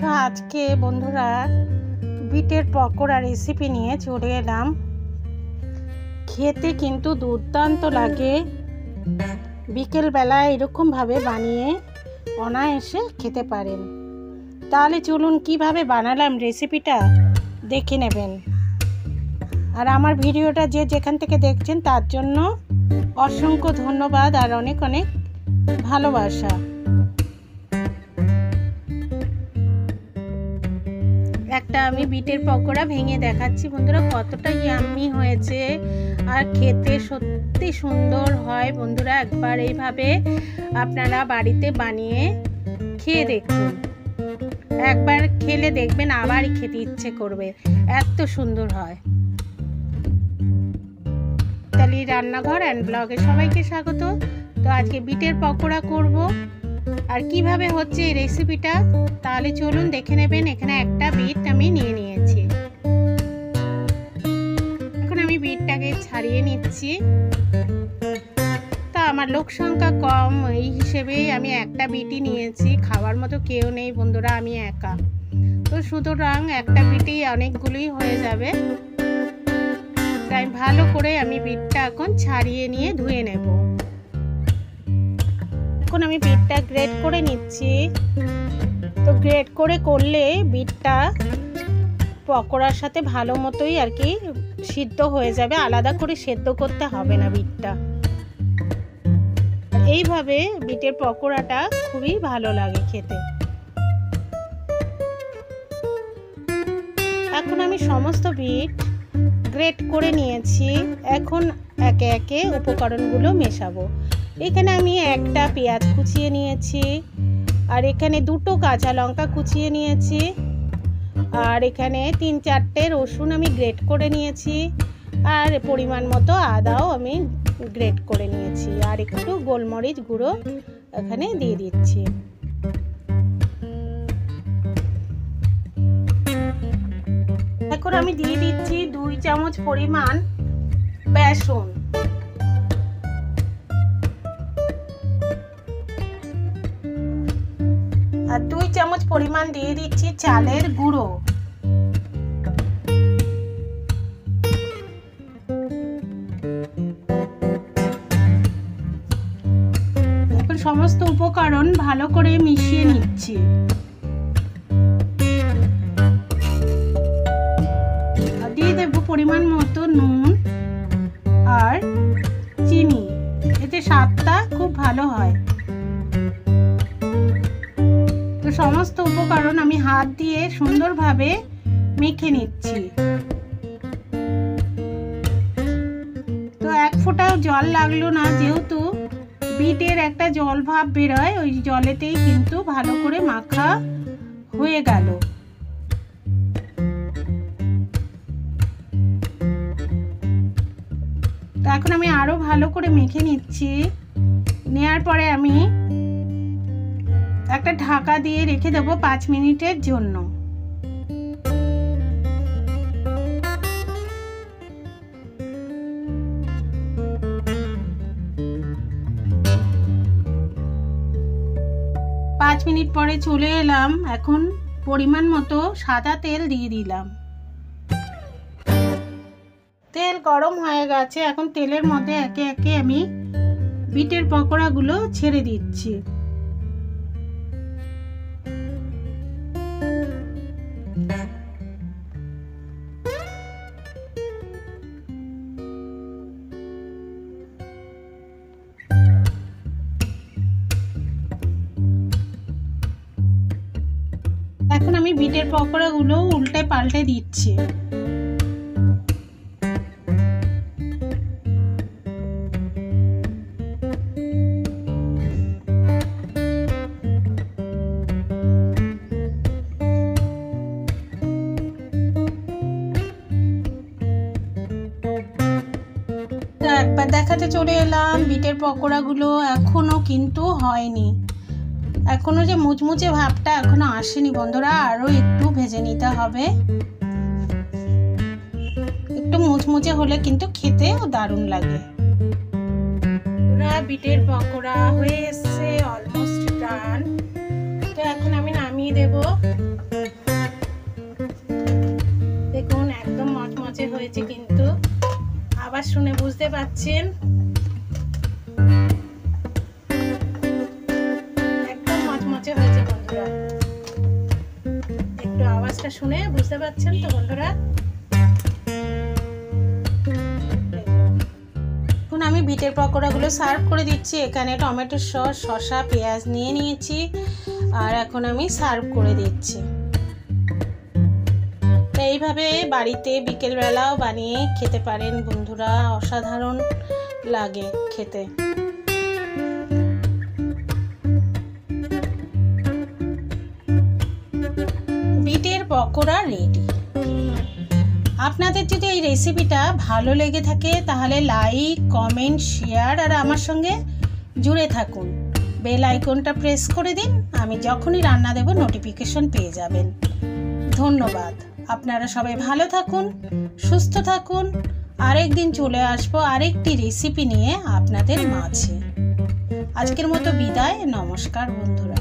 তো আজকে বন্ধুরা বিটের পকোড়া রেসিপি নিয়ে চলে এলাম। খেতে কিন্তু দুর্দান্ত লাগে। বিকেলবেলায় এরকমভাবে বানিয়ে অনায়াসে খেতে পারেন। তাহলে চলুন কিভাবে বানালাম রেসিপিটা দেখে নেবেন। আর আমার ভিডিওটা যে যেখান থেকে দেখছেন তার জন্য অসংখ্য ধন্যবাদ আর অনেক অনেক ভালোবাসা। একটা আমি বিটের পকোড়া ভেঙে দেখাচ্ছি বন্ধুরা, কতটা ইয়াম্মি হয়েছে আর খেতে সত্যি সুন্দর হয়। বন্ধুরা একবার এইভাবে আপনারা বাড়িতে বানিয়ে খেয়ে দেখুন, একবার খেলে দেখবেন আবারই খেতে ইচ্ছে করবে, এত সুন্দর হয়। তাহলে রান্নাঘর অ্যান্ড ব্লগে সবাইকে স্বাগত। তো আজকে বিটের পকোড়া করব, আর কিভাবে হচ্ছে এই রেসিপিটা তাহলে চলুন দেখে নেবেন। এখানে একটা বিট আমি নিয়ে নিয়েছি। এখন আমি বিটটাকে ছাড়িয়ে নিচ্ছি। তা আমার লোক সংখ্যা কম, এই হিসেবেই আমি একটা বিটই নিয়েছি। খাওয়ার মতো কেউ নেই বন্ধুরা, আমি একা, তো সুতরাং একটা বিটই অনেকগুলোই হয়ে যাবে। তাই ভালো করে আমি বিটটা এখন ছাড়িয়ে নিয়ে ধুয়ে নেব। এখন আমি বিটটা গ্রেট করে নিচ্ছি। তো গ্রেট করে করলে বিটটা পকোড়ার সাথে ভালো মতোই আর কি সিদ্ধ হয়ে যাবে, আলাদা করে সেদ্ধ করতে হবে না বিটটা। এইভাবে বিটের পকোড়াটা খুবই ভালো লাগে খেতে। এখন আমি সমস্ত বিট গ্রেট করে নিয়েছি। এখন একে একে উপকরণগুলো মেশাবো। এখানে আমি একটা পেঁয়াজ কুচিয়ে নিয়েছি, আর এখানে দুটো কাঁচা লঙ্কা কুচিয়ে নিয়েছি, আর এখানে 3-4টে রসুন আমি গ্রেট করে নিয়েছি, আর পরিমাণ মতো আদাও আমি গ্রেট করে নিয়েছি, আর একটু গোলমরিচ গুঁড়ো এখানে দিয়ে দিচ্ছি। এখন আমি দিয়ে দিচ্ছি 2 চামচ পরিমাণ বেসন, আর 2 চামচ পরিমাণ দিয়ে দিচ্ছি চালের গুঁড়ো। এখন সমস্ত উপকরণ ভালো করে মিশিয়ে নিচ্ছি। আর দিয়ে দেব পরিমাণ মতো নুন আর চিনি, এতে স্বাদটা খুব ভালো হয়। সমস্ত উপকরণ আমি হাত দিয়ে সুন্দরভাবে মেখে নিচ্ছি। তো এক ফোঁটাও জল লাগলো না, যেহেতু বিটের একটা জল ভাব বেরোয়, ওই জলেতেই কিন্তু ভালো করে মাখা হয়ে গেল। তো এখন আমি আরো ভালো করে মেখে নিচ্ছি। নেয়ার পরে আমি একটা ঢাকা দিয়ে রেখে দেবো 5 মিনিটের জন্য। পাঁচ মিনিট পরে চলে এলাম। এখন পরিমাণ মতো সাদা তেল দিয়ে দিলাম। তেল গরম হয়ে গেছে। এখন তেলের মধ্যে একে একে আমি বিটের পকোড়াগুলো ছেড়ে দিচ্ছি। এখন আমি বিটের পকোড়াগুলো উল্টে পাল্টে দিচ্ছি। একবার দেখাতে চলে এলাম। বিটের পকোড়াগুলো এখনো কিন্তু হয়নি, এখনো যে মুচমুচে ভাবটা এখনো আসেনি বন্ধুরা, আরো একটু ভেজে নিতে হবে। একটু মুচমুচে হলে কিন্তু খেতেও দারুণ লাগে। বিটের পকোড়া হয়ে এসছে, অলমোস্ট ডান। তো এখন আমি নামিয়ে নামিয়ে দেব। দেখুন একদম মচমচে হয়েছে, কিন্তু আবার শুনে বুঝতে পাচ্ছেন একদম মচমচে হয়েছে বন্ধুরা। একটু আওয়াজটা শুনে বুঝতে পাচ্ছেন তো বন্ধুরা। এখন আমি বিটের পকোড়াগুলো সার্ভ করে দিচ্ছি। এখানে টমেটো সস, শসা, পেঁয়াজ নিয়ে নিয়েছি, আর এখন আমি সার্ভ করে দিচ্ছি। এইভাবে বাড়িতে বিকেলবেলাও বানিয়ে খেতে পারেন বন্ধুরা, অসাধারণ লাগে খেতে। বিটের পকোড়া রেডি। আপনাদের যদি এই রেসিপিটা ভালো লেগে থাকে তাহলে লাইক, কমেন্ট, শেয়ার আর আমার সঙ্গে জুড়ে থাকুন। বেল আইকনটা প্রেস করে দিন, আমি যখনই রান্না দেব নোটিফিকেশন পেয়ে যাবেন। ধন্যবাদ। আপনারা সবাই ভালো থাকুন, সুস্থ থাকুন। আরেকদিন চলে আসবো আরেকটি রেসিপি নিয়ে আপনাদের মাঝে। আজকের মতো বিদায়, নমস্কার বন্ধুরা।